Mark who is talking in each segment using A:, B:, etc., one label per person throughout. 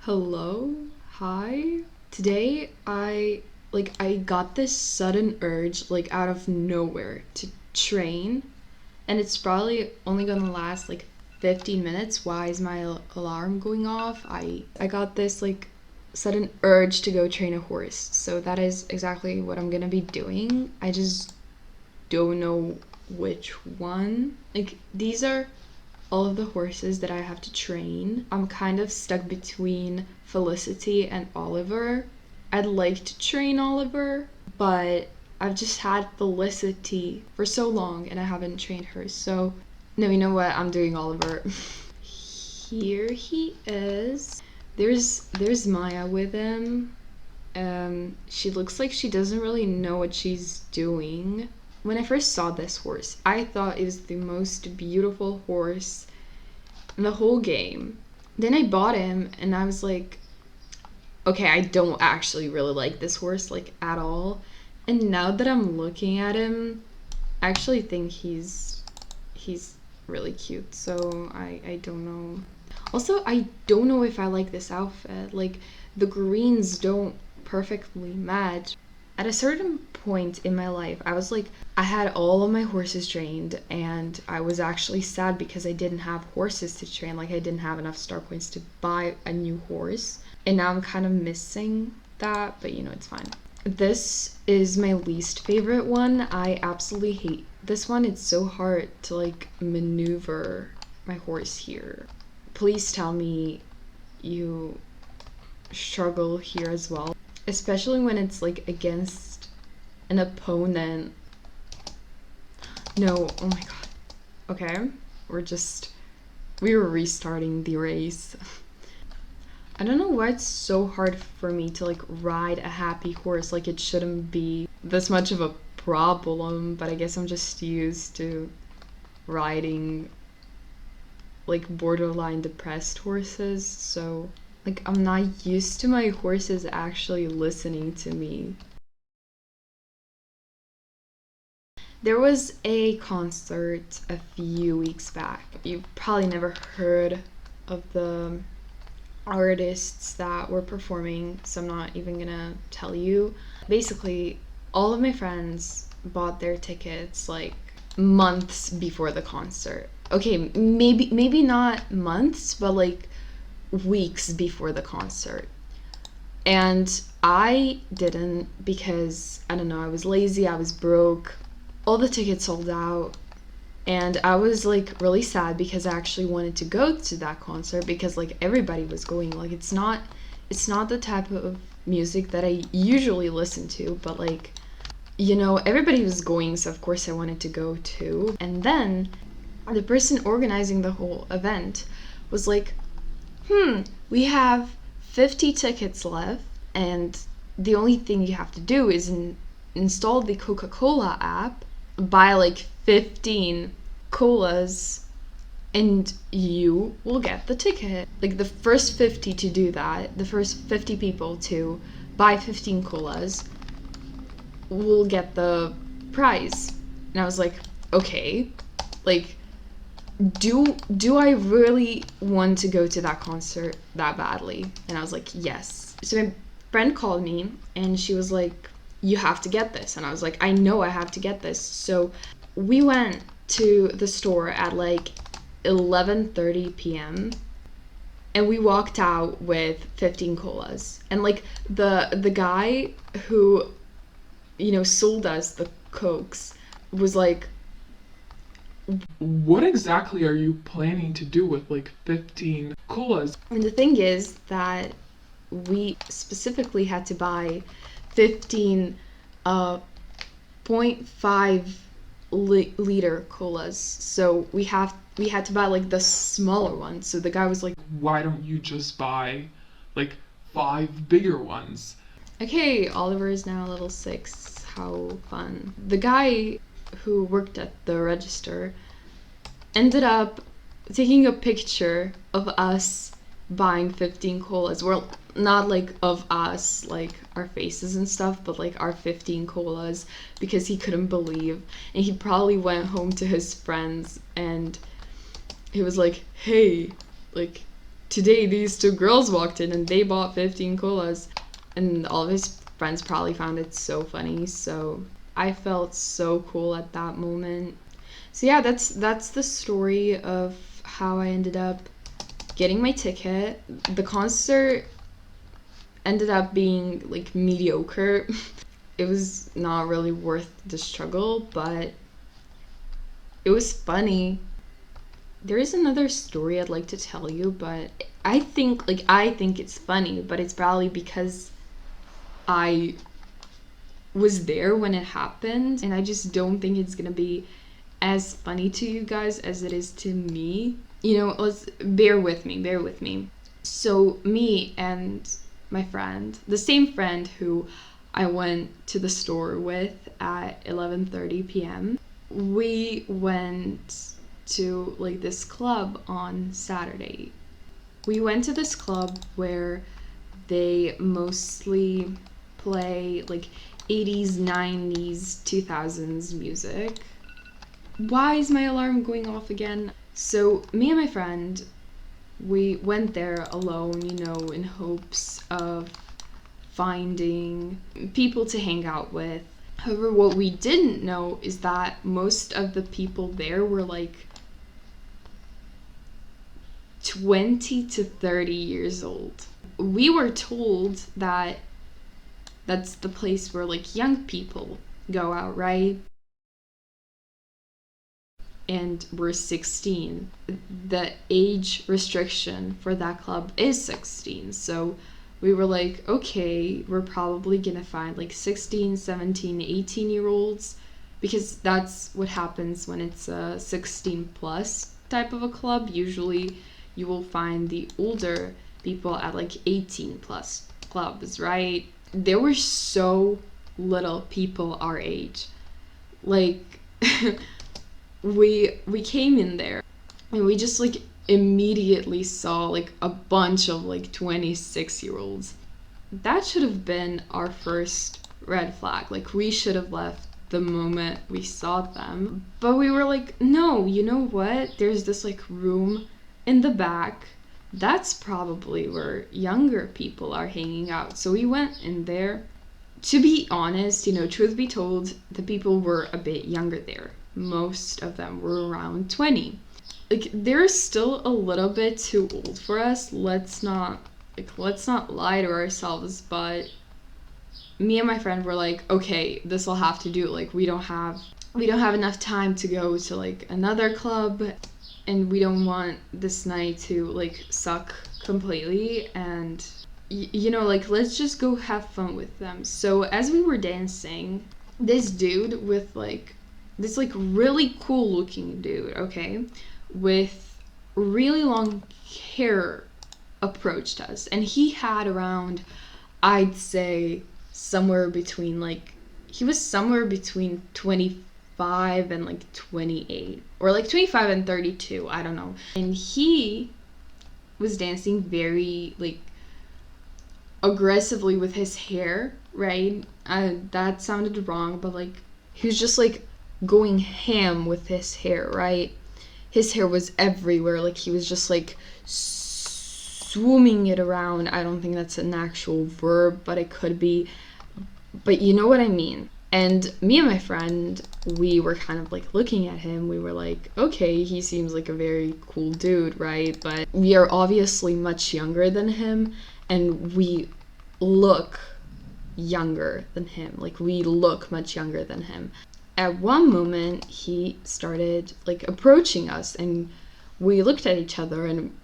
A: Hello, hi. Today I got this sudden urge out of nowhere to train, and it's probably only gonna last 15 minutes. Why is my alarm going off? I got this sudden urge to go train a horse. So that is exactly what I'm gonna be doing. I just don't know which one. These are all of the horses that I have to train. I'm kind of stuck between Felicity and Oliver. I'd like to train Oliver, but I've just had Felicity for so long and I haven't trained her. So, no, you know what? I'm doing Oliver. Here he is. There's Maya with him. She looks like she doesn't really know what she's doing. When I first saw this horse, I thought it was the most beautiful horse in the whole game. Then I bought him and I was like, okay, I don't actually really like this horse at all. And now that I'm looking at him, I actually think he's really cute. So I don't know. Also, I don't know if I like this outfit. The greens don't perfectly match. At a certain point in my life, I had all of my horses trained, and I was actually sad because I didn't have horses to train. I didn't have enough star points to buy a new horse. And now I'm kind of missing that, but it's fine. This is my least favorite one. I absolutely hate this one. It's so hard to maneuver my horse here. Please tell me you struggle here as well, especially when it's against an opponent. No, oh my god. Okay, we were restarting the race. I don't know why it's so hard for me to ride a happy horse. It shouldn't be this much of a problem, but I guess I'm just used to riding borderline depressed horses, so I'm not used to my horses actually listening to me. There was a concert a few weeks back. You've probably never heard of the artists that were performing, so I'm not even gonna tell you. Basically, all of my friends bought their tickets months before the concert. Okay, maybe not months, but weeks before the concert. And I didn't because I don't know, I was lazy, I was broke. All the tickets sold out. And I was really sad because I actually wanted to go to that concert because everybody was going. It's not the type of music that I usually listen to, but everybody was going, so of course I wanted to go too. And then the person organizing the whole event was like, we have 50 tickets left, and the only thing you have to do is install the Coca-Cola app, buy 15 colas, and you will get the ticket. The first 50 to do that, the first 50 people to buy 15 colas will get the prize. And I was like, okay, do I really want to go to that concert that badly? And I was like, yes. So my friend called me and she was like, you have to get this. And I was like, I know I have to get this. So we went to the store at 11:30 p.m. and we walked out with 15 colas. And the guy who sold us the cokes was like,
B: what exactly are you planning to do with 15 colas?
A: And the thing is that we specifically had to buy 15 0.5 liter colas. So we had to buy the smaller ones. So the guy was like,
B: why don't you just buy 5 bigger ones?
A: Okay, Oliver is now level 6. How fun. The guy who worked at the register ended up taking a picture of us buying 15 colas. Well, not of us, our faces and stuff, but our 15 colas, because he couldn't believe. And he probably went home to his friends and he was like, hey, today these two girls walked in and they bought 15 colas. And all of his friends probably found it so funny. So I felt so cool at that moment. So yeah, that's the story of how I ended up getting my ticket. The concert ended up being like mediocre. It was not really worth the struggle, but it was funny. There is another story I'd like to tell you, but I think it's funny, but it's probably because I was there when it happened, and I just don't think it's gonna be as funny to you guys as it is to me. You know, let's bear with me. So me and my friend, the same friend who I went to the store with at 11:30 p.m., we went to like this club on Saturday. We went to this club where they mostly play like 80s, 90s, 2000s music. Why is my alarm going off again? So, me and my friend, we went there alone, you know, in hopes of finding people to hang out with. However, what we didn't know is that most of the people there were like 20 to 30 years old. We were told that that's the place where like young people go out, right? And we're 16. The age restriction for that club is 16. So we were like, okay, we're probably gonna find like 16, 17, 18-year-olds, because that's what happens when it's a 16 plus type of a club. Usually you will find the older people at like 18 plus clubs, right? There were so little people our age. Like we came in there and we just like immediately saw like a bunch of like 26-year-olds. That should have been our first red flag. Like we should have left the moment we saw them. But we were like, no, you know what? There's this like room in the back. That's probably where younger people are hanging out. So we went in there. To be honest, you know, truth be told, the people were a bit younger there. Most of them were around 20. Like they're still a little bit too old for us. Let's not lie to ourselves, but me and my friend were like, okay, this will have to do. Like we don't have enough time to go to like another club, and we don't want this night to like suck completely, and you know, like let's just go have fun with them. So as we were dancing, this dude with like this like really cool looking dude, okay, with really long hair approached us, and he had around, I'd say, somewhere between like, he was somewhere between 25 and like 28, or like 25 and 32, I don't know. And he was dancing very like aggressively with his hair, right? That sounded wrong, but like he was just like going ham with his hair, right? His hair was everywhere. Like he was just like swooming it around. I don't think that's an actual verb, but it could be. But you know what I mean. And me and my friend, we were kind of like looking at him. We were like, okay, he seems like a very cool dude, right? But we are obviously much younger than him, and we look younger than him. Like we look much younger than him. At one moment, he started like approaching us, and we looked at each other and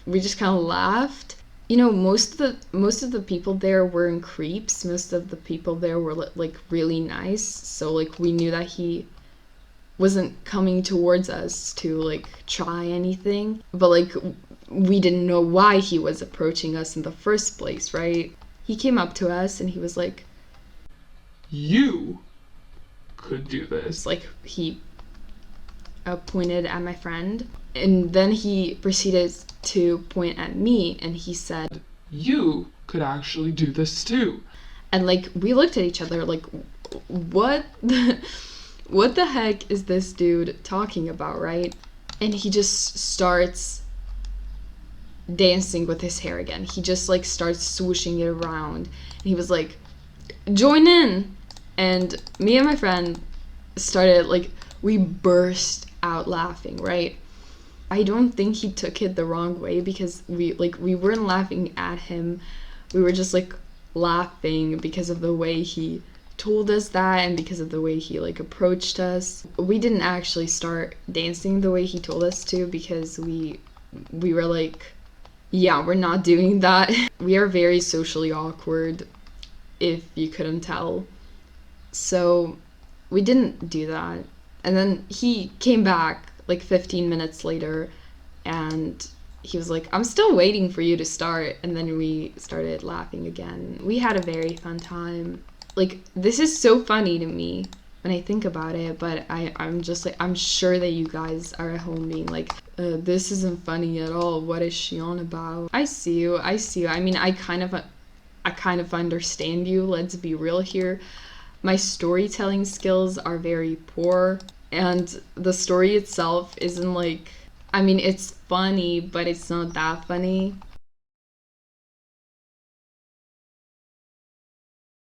A: we just kind of laughed. You know, most of the people there weren't creeps. Most of the people there were like really nice. So like we knew that he wasn't coming towards us to like try anything. But like we didn't know why he was approaching us in the first place, right? He came up to us and he was like,
B: "You could do this."
A: Like he pointed at my friend, and then he proceeded to point at me, and he said,
B: "You could actually do this too."
A: And like we looked at each other like, what the heck is this dude talking about, right? And he just starts dancing with his hair again. He just like starts swooshing it around. And he was like, join in. And me and my friend started like, we burst out laughing, right? I don't think he took it the wrong way because we weren't laughing at him. We were just like laughing because of the way he told us that and because of the way he like approached us. We didn't actually start dancing the way he told us to because we were like, yeah, we're not doing that. We are very socially awkward, if you couldn't tell. So we didn't do that. And then he came back like 15 minutes later and he was like, I'm still waiting for you to start. And then we started laughing again. We had a very fun time. Like, this is so funny to me when I think about it, but I'm just like, I'm sure that you guys are at home being like, this isn't funny at all. What is she on about? I see you. I mean, I kind of understand you. Let's be real here. My storytelling skills are very poor, and the story itself isn't like, I mean, it's funny, but it's not that funny.